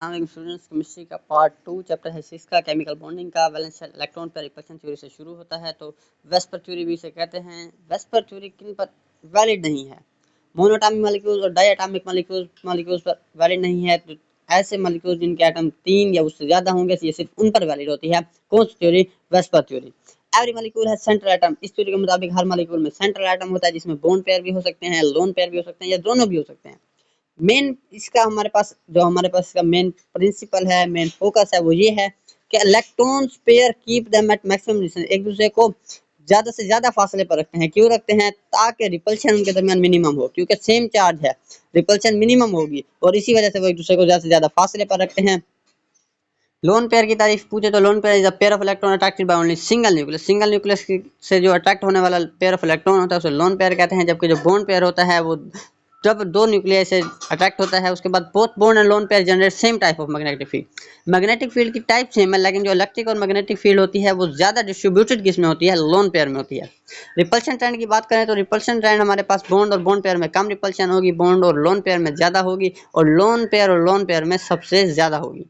Students, chemistry का part 2 chapter है 6 का केमिकल बॉन्डिंग का। वैलेंस इलेक्ट्रॉन पर रिपल्शन थ्योरी से शुरू होता है। तो वेस्पर थ्योरी भी इसे कहते हैं। वेस्पर थ्योरी किन पर वैलिड नहीं है? मोनोटॉमिक मॉलिक्यूल्स और डायटॉमिक मॉलिक्यूल्स पर वैलिड नहीं है। तो ऐसे मॉलिक्यूल्स जिनके एटम 3 या उससे ज्यादा होंगे ये सिर्फ उन पर वैलिड होती है। कौन सी theory? VSEPR theory. Every molecule है सेंट्रल एटम। इस थ्योरी के मुताबिक हर मॉलिक्यूल में सेंट्रल एटम होता है, जिसमें बॉन्ड पेयर भी हो सकते हैं, लोन पेयर भी हो सकते हैं, या दोनों भी हो सकते हैं। मेन इसका हमारे पास इसका मेन प्रिंसिपल है, मेन फोकस है, वो ये है कि electrons pair keep them at maximum distance, एक दूसरे को ज्यादा से ज्यादा फासले पर रखते हैं। क्यों रखते हैं? ताकि रिपल्शन उनके दरमियान मिनिमम हो, क्योंकि सेम चार्ज है, रिपल्शन मिनिमम होगी और इसी वजह से वो एक दूसरे को ज्यादा से ज्यादा फासले पर रखते हैं। लोन पेयर की तारीफ पूछे तो lone pair is a pair of electron attracted by only single nucleus. Single nucleus से जो अट्रैक्ट होने वाला पेयर ऑफ इलेक्ट्रॉन होता है उसे लोन पेयर कहते हैं। जबकि जो बॉन्ड पेयर होता है वो जब दो न्यूक्लियस से अट्रैक्ट होता है उसके बाद both bond and lone pair generate same type of magnetic field. Magnetic field की टाइप सेम है, लेकिन जो इलेक्ट्रिक और मैग्नेटिक फील्ड होती है वो ज्यादा डिस्ट्रीब्यूटेड किस में होती है? लोन पेयर में होती है। रिपल्शन ट्रेंड की बात करें तो रिपल्शन ट्रेंड हमारे पास बॉन्ड और बॉन्ड पेयर में कम रिपल्शन होगी, बॉन्ड और लोन पेयर में ज्यादा होगी, और लोन पेयर में सबसे ज्यादा होगी।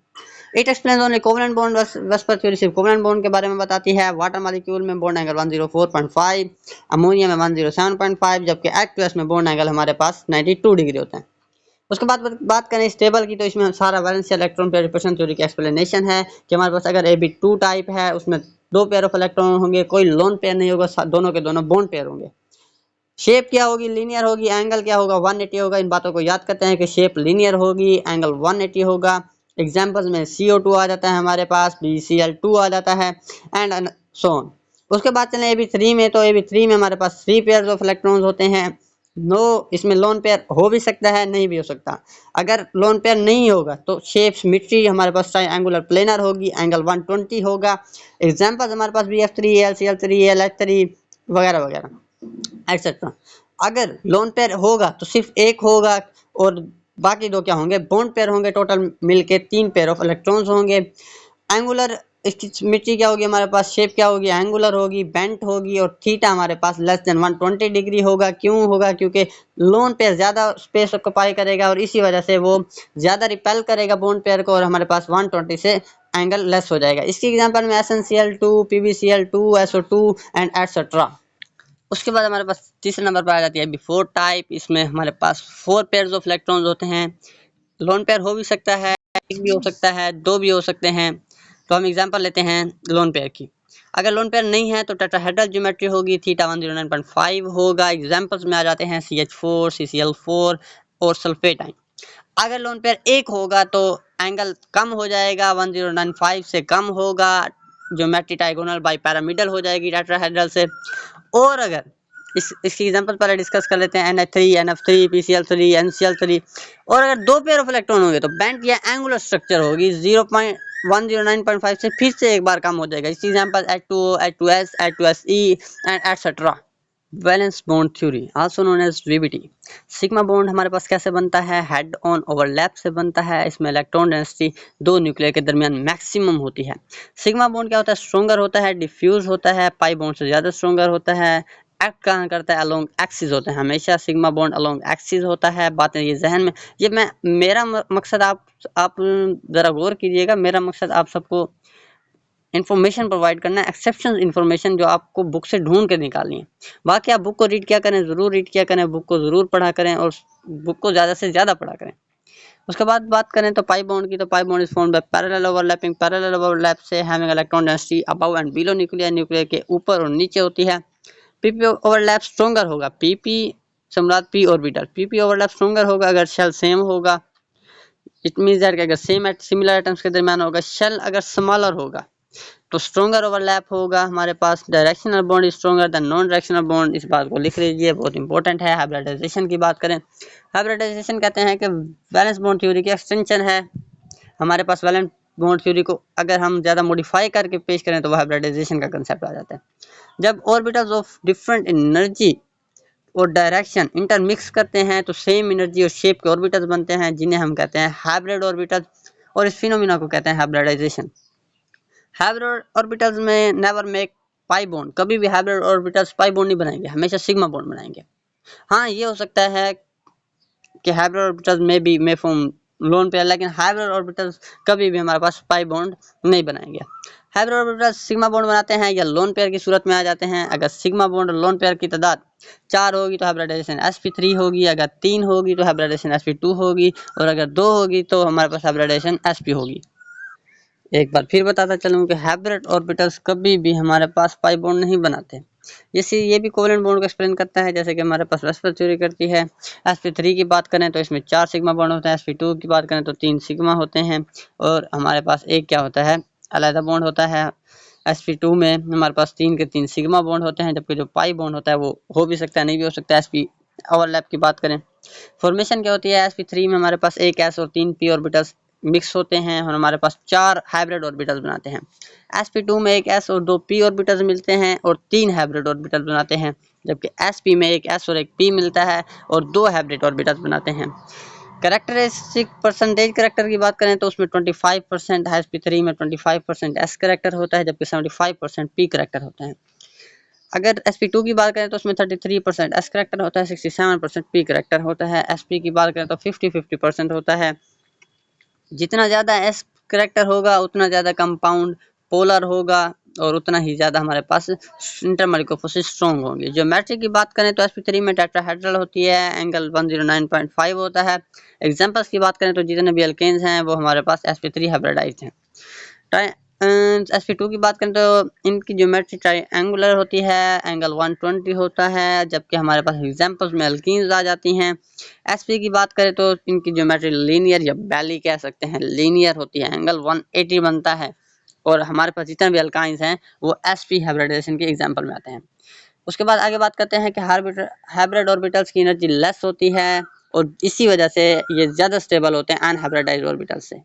It explains only covalent bond. VSEPR theory सिर्फ कोवलेंट बॉन्ड के बारे में बताती है। वाटर मॉलिक्यूल में बॉन्ड एंगल 104.5, अमोनिया में 107.5, जबकि एक्वस में बॉन्ड एंगल हमारे पास 92 डिग्री होता है। उसके बाद बात करें स्टेबल की, तो इसमें सारा valence electron pair repulsion theory की एक्सप्लेनेशन है कि हमारे पास अगर Ab2 टाइप है उसमें दो पेयर ऑफ इलेक्ट्रॉन होंगे, कोई लोन पेयर नहीं होगा, दोनों के दोनों बॉन्ड पेयर होंगे। शेप क्या होगी? लीनियर होगी। एंगल क्या होगा? 180 होगा। इन बातों को याद करते हैं कि शेप लीनियर होगी, एंगल 180 होगा। एग्जांपल्स में CO2 आ जाता है हमारे पास, BCl2 आ जाता है, एंड सो ऑन। उसके बाद चलें Ab3 में, तो Ab3 में हमारे पास 3 पेयर ऑफ इलेक्ट्रॉन्स होते हैं। नो, इसमें लोन पेयर हो भी सकता है, नहीं भी हो सकता। अगर लोन पेयर नहीं होगा तो शेप सिमेट्री हमारे पास ट्रायंगुलर प्लेनर होगी, एंगल 120 होगा। एग्जांपल्स हमारे पास BF3, LCl3, LH3 वगैरह वगैरह एक्सेट्रा। अगर लोन पेयर होगा तो सिर्फ एक होगा और बाकी दो क्या होंगे? बॉन्ड पेयर होंगे। टोटल मिलके 3 पेयर ऑफ इलेक्ट्रॉन्स होंगे। एंगुलर इसकी सिमेट्री क्या होगी हमारे पास? शेप क्या होगी? एंगुलर होगी, बेंट होगी, और थीटा हमारे पास लेस देन 120 डिग्री होगा। क्यों होगा? क्योंकि लोन पेयर ज्यादा स्पेस ऑक्युपाई करेगा और इसी वजह से वो ज्यादा रिपेल करेगा बॉन्ड पेयर को, और हमारे पास 120 से एंगल लेस हो जाएगा। इसकी एग्जांपल में SnCl2, PbCl2, SO2 and etcetera. उसके बाद हमारे पास तीसरे नंबर पर आ जाती है बिफोर टाइप। इसमें हमारे पास 4 पेयर्स ऑफ इलेक्ट्रॉन्स होते हैं। लोन पेयर हो भी सकता है, एक भी हो सकता है, दो भी हो सकते हैं। तो हम एग्जांपल लेते हैं लोन पेयर की। अगर लोन पेयर नहीं है तो टेट्राहेड्रल ज्योमेट्री होगी, थीटा 109.5 होगा। एग्जांपल्स में आ जाते हैं CH4, CCl4 और सल्फेट आयन। अगर लोन पेयर एक होगा तो एंगल कम हो जाएगा, 1095 से कम होगा, ज्योमेट्री ट्राइगोनल बाई पैरामिडल हो जाएगी टेट्राहेड्रल से। और अगर इसकी एग्जांपल पहले डिस्कस कर लेते हैं, NH3, NF3, PCl3, NCl3। और अगर दो पेयर ऑफ इलेक्ट्रॉन होंगे तो बेंट या एंगुलर स्ट्रक्चर होगी, 109.5 से फिर से एक बार कम हो जाएगा। इसकी example H2O, H2S, H2SE and etcetera. Valence bond theory also known as VBT। Sigma bond हमारे पास कैसे बनता है? हेड ऑन ओवरलैप से बनता है। इसमें इलेक्ट्रॉन डेंसिटी दो न्यूक्लियर के दरमियान मैक्सिमम होती है। सिग्मा बॉन्ड क्या होता है? स्ट्रॉन्गर होता है, डिफ्यूज होता है, पाई बॉन्ड से ज्यादा स्ट्रॉन्गर होता है। एक्ट कहाँ करता है? अलोंग एक्सिस होता है। हमेशा सिग्मा बॉन्ड अलोंग एक्सिस होता है। बातें ये जहन में, ये मेरा मकसद आप जरा गौर कीजिएगा। मेरा मकसद आप सबको इन्फॉर्मेशन प्रोवाइड करना है, एक्सेप्शन इन्फॉर्मेशन जो आपको बुक से ढूंढ के निकालनी है। बाकी आप बुक को रीड क्या करें, जरूर रीड किया करें, बुक को जरूर पढ़ा करें और बुक को ज्यादा से ज्यादा पढ़ा करें। उसके बाद बात करें तो पाई बॉन्ड की, तो pi bond is formed by parallel overlapping. Parallel overlap से having electron density above and below nuclear, nuclear के ऊपर और नीचे होती है। पीपी ओवरलैप स्ट्रॉन्गर होगा, पीपी सम्राट P orbital. PP overlap stronger होगा अगर शेल सेम होगा। इट मींस दैट अगर सेम सिमिलर एटम्स के दरमियान होगा। शेल अगर स्मॉलर होगा तो स्ट्रॉन्गर ओवरलैप होगा हमारे पास। Directional bond is stronger than non directional bond. इस बात को लिख लीजिए, बहुत इंपॉर्टेंट है। हाइब्रिडाइजेशन की बात करें, हाइब्रिडाइजेशन कहते हैं कि वैलेंस बॉन्ड थ्योरी की एक्सटेंशन है। हमारे पास वैलेंस बॉन्ड थ्योरी को अगर हम ज़्यादा मॉडिफाई करके पेश करें तो हाइब्रिडाइजेशन का कंसेप्ट आ जाता है। जब ऑर्बिटल्स ऑफ डिफरेंट एनर्जी और डायरेक्शन इंटरमिक्स करते हैं तो सेम एनर्जी और शेप के ऑर्बिटल्स बनते हैं, जिन्हें हम कहते हैं हाइब्रिड ऑर्बिटल्स, और इस फिनोमिना को कहते हैं हाइब्रिडाइजेशन। हाइब्रिड ऑर्बिटल्स में नेवर मेक पाई बॉन्ड। कभी भी हाइब्रिड ऑर्बिटल्स पाई बॉन्ड नहीं बनाएंगे, हमेशा सिग्मा बॉन्ड बनाएंगे। हाँ, ये हो सकता है कि हाइब्रिड ऑर्बिटल्स में फॉर्म लोन पेयर, लेकिन हाइब्रिड ऑर्बिटल्स कभी भी हमारे पास पाई बॉन्ड नहीं बनाएंगे। हाइब्रिड ऑर्बिटल्स सिग्मा बॉन्ड बनाते हैं या लोन पेयर की सूरत में आ जाते हैं। अगर सिग्मा बॉन्ड और लोन पेयर की तादाद 4 होगी तो हाइब्रिडाइजेशन sp3 होगी, अगर 3 होगी तो हाइब्रिडाइजेशन sp2 होगी, और अगर 2 होगी तो हमारे पास हाइब्रिडाइजेशन sp होगी। एक बार फिर बताता चलूं कि हाइब्रिड ऑर्बिटल्स कभी भी हमारे पास पाई बॉन्ड नहीं बनाते। जैसे ये भी कोवेलेंट बॉन्ड को एक्सप्लेन करता है, जैसे कि हमारे पास वैस्पर थ्योरी करती है। sp3 की बात करें तो इसमें 4 सिग्मा बॉन्ड होते हैं, sp2 की बात करें तो 3 सिग्मा होते हैं, और हमारे पास एक क्या होता है, अलग बॉन्ड होता है। sp2 में हमारे पास 3 के 3 सिग्मा बॉन्ड होते हैं, जबकि जो पाई बॉन्ड होता है वो हो भी सकता है, नहीं भी हो सकता है। sp ओवरलैप की बात करें, फॉर्मेशन क्या होती है, sp3 में हमारे पास एक s और 3 p ऑर्बिटल्स मिक्स होते हैं और हमारे पास 4 हाइब्रिड ऑर्बिटल्स बनाते हैं। sp2 में एक s और 2 p ऑर्बिटल्स मिलते हैं और 3 हाइब्रिड ऑर्बिटल्स बनाते हैं, जबकि sp में एक s और एक p मिलता है और 2 हाइब्रिड ऑर्बिटल्स बनाते हैं। कैरेक्टरिस्टिक परसेंटेज कैरेक्टर की बात करें तो उसमें 25% है sp3 में, 25% s कैरेक्टर होता है, जबकि 75% p कैरेक्टर होता है। अगर sp2 की बात करें तो उसमें 33% s कैरेक्टर होता है, 67% p कैरेक्टर होता है। sp की बात करें तो 50-50% होता है। जितना ज़्यादा s कैरेक्टर होगा उतना ज़्यादा कंपाउंड पोलर होगा और उतना ही ज़्यादा हमारे पास इंटरमॉलिक्यूलर फोर्सेस स्ट्रॉन्ग होंगे। ज्योमेट्री की बात करें तो sp3 में टेट्राहेड्रल होती है, एंगल 109.5 होता है। एग्जांपल्स की बात करें तो जितने भी एल्केन्स हैं वो हमारे पास sp3 हाइब्रिडाइज्ड हैं। sp2 की बात करें तो इनकी ज्योमेट्री ट्रायंगुलर होती है, एंगल 120 होता है, जबकि हमारे पास एग्जांपल्स में एल्कीन्स आ जाती हैं। sp की बात करें तो इनकी ज्योमेट्री लीनियर या बैली कह सकते हैं, लीनियर होती है, एंगल 180 बनता है, और हमारे पास जितने भी अल्काइंस हैं वो sp हाइब्रिडाइजेशन के एग्जांपल में आते हैं। उसके बाद आगे बात करते हैं कि हाइब्रिड ऑर्बिटल्स की एनर्जी लेस होती है और इसी वजह से ये ज़्यादा स्टेबल होते हैं अनहाइब्रिडाइज्ड ऑर्बिटल से।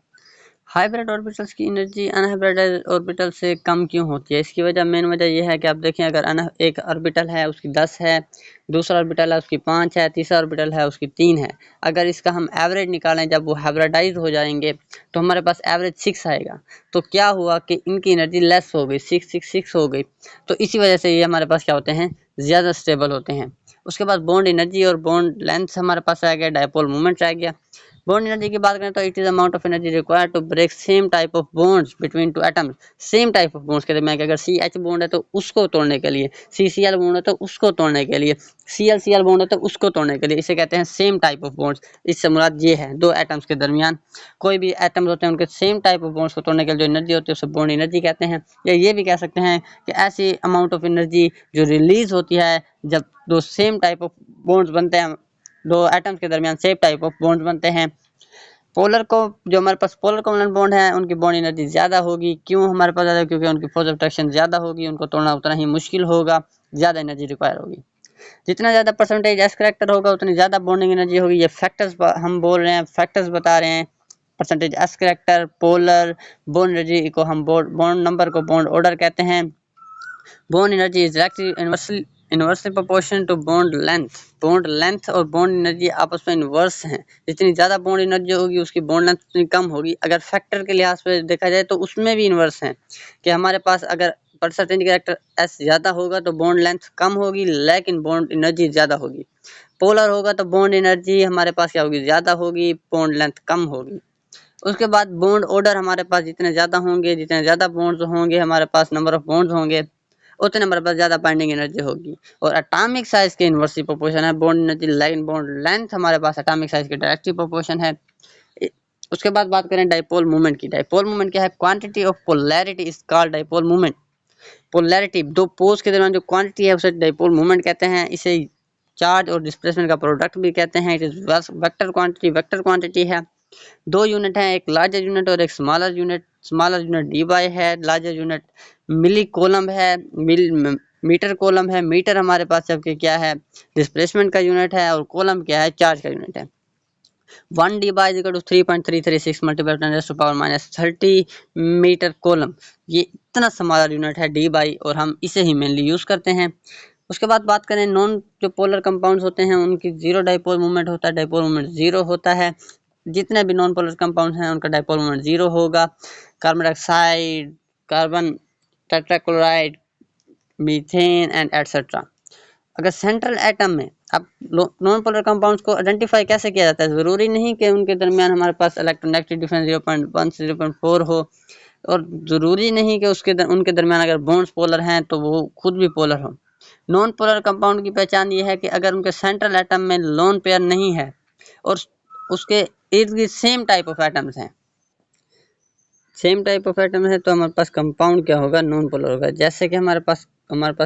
हाइब्रिड ऑर्बिटल्स की एनर्जी अनहाइब्रिडाइज्ड ऑर्बिटल से कम क्यों होती है? इसकी वजह मेन वजह यह है कि आप देखें, अगर एक ऑर्बिटल है उसकी 10 है, दूसरा ऑर्बिटल है उसकी 5 है, तीसरा ऑर्बिटल है उसकी 3 है। अगर इसका हम एवरेज निकालें, जब वो हाइब्रिडाइज हो जाएंगे तो हमारे पास एवरेज 6 आएगा। तो क्या हुआ कि इनकी एनर्जी लेस हो गई, 6 हो गई। तो इसी वजह से ये हमारे पास क्या होते हैं, ज़्यादा स्टेबल होते हैं। उसके बाद बॉन्ड एनर्जी और बॉन्ड लेंथ हमारे पास आ गया, डायपोल मोमेंट आ गया। बॉन्ड एनर्जी की बात करें तो it is amount of energy required to break same type of bonds between two atoms. Same type of bonds के दरमियान, अगर सी एच बॉन्ड है तो उसको तोड़ने के लिए, सी सी एल बॉन्ड है तो उसको तोड़ने के लिए, सी एल बॉन्ड है तो उसको तोड़ने के लिए, इसे कहते हैं सेम टाइप ऑफ बॉन्ड्स। इससे मुराद ये है, दो एटम्स के दरमियान कोई भी एटम्स होते हैं उनके सेम टाइप ऑफ बॉन्ड्स को तोड़ने के लिए जो एनर्जी होती है उसे बॉन्ड एनर्जी कहते हैं। या ये भी कह सकते हैं कि ऐसी अमाउंट ऑफ एनर्जी जो रिलीज होती है जब दो सेम टाइप ऑफ बॉन्ड्स बनते हैं, दो एटम्स के दरमियान सेम टाइप ऑफ बॉन्ड्स बनते हैं। पोलर को जो हमारे पास पोलर कोवलेंट बॉन्ड है उनकी बॉन्ड एनर्जी ज़्यादा होगी। क्यों हमारे पास ज़्यादा? क्योंकि उनकी फोर्स ऑफ अट्रैक्शन ज़्यादा होगी, उनको तोड़ना उतना ही मुश्किल होगा, ज़्यादा एनर्जी रिक्वायर होगी। जितना ज़्यादा परसेंटेज एस करेक्टर होगा उतनी ज़्यादा बॉन्डिंग एनर्जी होगी। ये फैक्टर्स हम बोल रहे हैं, फैक्टर्स बता रहे हैं। Percentage S character, polar, bond energy को हम बॉन्ड नंबर को बॉन्ड ऑर्डर कहते हैं। Bond energy is directly inversely proportional to bond length. Bond length और बॉन्ड एनर्जी आपस में इनवर्स हैं। जितनी ज़्यादा बॉन्ड एनर्जी होगी उसकी बॉन्ड लेंथ उतनी कम होगी। अगर फैक्टर के लिहाज से देखा जाए तो उसमें भी इनवर्स हैं कि हमारे पास अगर परसेंटेज कैरेक्टर एस ज़्यादा होगा तो बॉन्ड लेंथ कम होगी लेकिन बॉन्ड एनर्जी ज़्यादा होगी। पोलर होगा तो बॉन्ड एनर्जी हमारे पास क्या होगी, ज़्यादा होगी, बॉन्ड लेंथ कम होगी। उसके बाद बॉन्ड ऑर्डर हमारे पास जितने ज़्यादा होंगे, जितने ज़्यादा बॉन्ड्स होंगे हमारे पास, नंबर ऑफ बॉन्ड्स होंगे, उतने हमारे पास ज़्यादा बाइंडिंग एनर्जी होगी। और एटॉमिक साइज के इनवर्सली प्रोपोर्शन है bond energy line bond length हमारे पास एटॉमिक साइज के डायरेक्टली प्रोपोर्शन है। उसके बाद बात करें डाइपोल मूवमेंट की। डाइपोल मूवमेंट क्या है? Quantity of polarity is called dipole movement. Polarity, दो पोल्स के दरमियान जो क्वांटिटी है उसे डाइपोल मूवमेंट कहते हैं। इसे चार्ज और डिस्प्लेसमेंट का प्रोडक्ट भी कहते हैं। इट इज वेक्टर क्वांटिटी है। दो यूनिट हैं, एक लार्जर यूनिट और एक smaller unit. Smaller unit D by है, लार्जर यूनिट मिली कोलम है, मीटर कोलम है। मीटर हमारे पास जबकि क्या है, डिस्प्लेसमेंट का यूनिट है, और कोलम क्या है, चार्ज का यूनिट है। 1 debye equal to 3.336 multiply 10 to power -30 metre coulomb. ये इतना स्मॉलर यूनिट है डी बाई, और हम इसे ही मेनली यूज करते हैं। उसके बाद बात करें नॉन जो पोलर कंपाउंड्स होते हैं उनकी जीरो डाइपोल मूवमेंट होता है, डाइपोल मूवमेंट जीरो होता है। जितने भी नॉन पोलर कंपाउंड हैं उनका डाइपोल मोमेंट जीरो होगा। Carbon dioxide, carbon tetrachloride, methane and etcetera. अगर सेंट्रल एटम में अब नॉन पोलर कंपाउंड्स को आइडेंटिफाई कैसे किया जाता है, ज़रूरी नहीं कि उनके दरमियान हमारे पास इलेक्ट्रोनेगेटिव डिफरेंस 0.1 से 0.4 हो, और ज़रूरी नहीं कि उनके दरमियान अगर बॉन्ड्स पोलर हैं तो वो खुद भी पोलर हो। नॉन पोलर कंपाउंड की पहचान ये है कि अगर उनके सेंट्रल एटम में लोन पेयर नहीं है और उसके इर्द गिर्द सेम टाइप ऑफ एटम्स हैं, सेम टाइप ऑफ एटम है, तो हमारे पास कंपाउंड क्या होगा, नॉन पोलर होगा। जैसे कि हमारे पास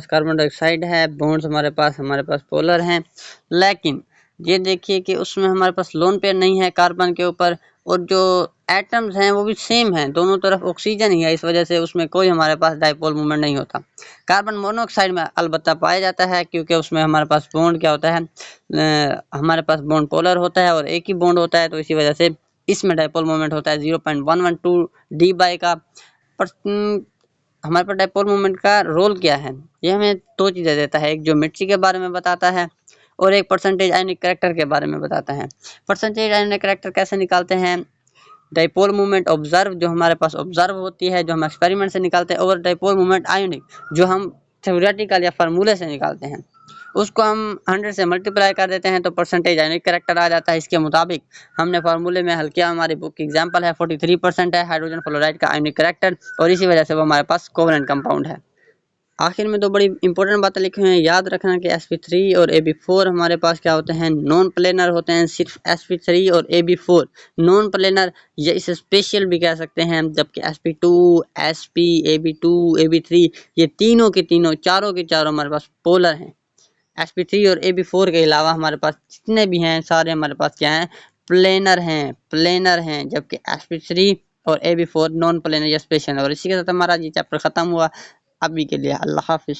कार्बन डाइऑक्साइड है, बॉन्ड्स हमारे पास पोलर हैं, लेकिन ये देखिए कि उसमें हमारे पास लोन पेयर नहीं है कार्बन के ऊपर, और जो एटम्स हैं वो भी सेम हैं, दोनों तरफ ऑक्सीजन ही है, इस वजह से उसमें कोई हमारे पास डाइपोल मूवमेंट नहीं होता। कार्बन मोनोऑक्साइड में अलबत्ता पाया जाता है, क्योंकि उसमें हमारे पास बॉन्ड क्या होता है, हमारे पास बॉन्ड पोलर होता है और एक ही बॉन्ड होता है, तो इसी वजह से इसमें डाइपोल मोमेंट होता है 0.112 डी बाई का। पर हमारे पास डाइपोल मोमेंट का रोल क्या है, ये हमें दो चीज़ें देता है, एक ज्योमेट्री के बारे में बताता है और एक परसेंटेज आयनिक करैक्टर के बारे में बताता है। परसेंटेज आयनिक करैक्टर कैसे निकालते हैं, डाइपोल मूवमेंट ऑब्जर्व जो हमारे पास ऑब्जर्व होती है, जो हम एक्सपेरिमेंट से निकालते हैं, और डाइपोल मूवमेंट आयोनिक जो हम थ्योरेटिकल या फार्मूले से निकालते हैं, उसको हम 100 से मल्टीप्लाई कर देते हैं तो परसेंटेज आयनिक करैक्टर आ जाता है। इसके मुताबिक हमने फार्मूले में हल किया, हमारी बुक की एग्जांपल है 43% है हाइड्रोजन फ्लोराइड का आयनिक करैक्टर, और इसी वजह से वो हमारे पास कोवेलेंट कंपाउंड है। आखिर में दो बड़ी इंपॉर्टेंट बातें लिखी हुई हैं, याद रखना कि sp3 और ab4 हमारे पास क्या होते हैं, नॉन प्लेनर होते हैं। सिर्फ sp3 और ab4 नॉन प्लेनर या इसे स्पेशल भी कह सकते हैं, जबकि sp2 sp ab2 ab3 ये तीनों के तीनों चारों के चारों हमारे पास पोलर हैं। sp3 और ab4 के अलावा हमारे पास जितने भी हैं सारे हमारे पास क्या हैं, प्लेनर हैं, जबकि sp3 और ab4 नॉन प्लेनर या स्पेशल। और इसी के साथ हमारा ये चैप्टर खत्म हुआ। अभी के लिए अल्लाह हाफिज़।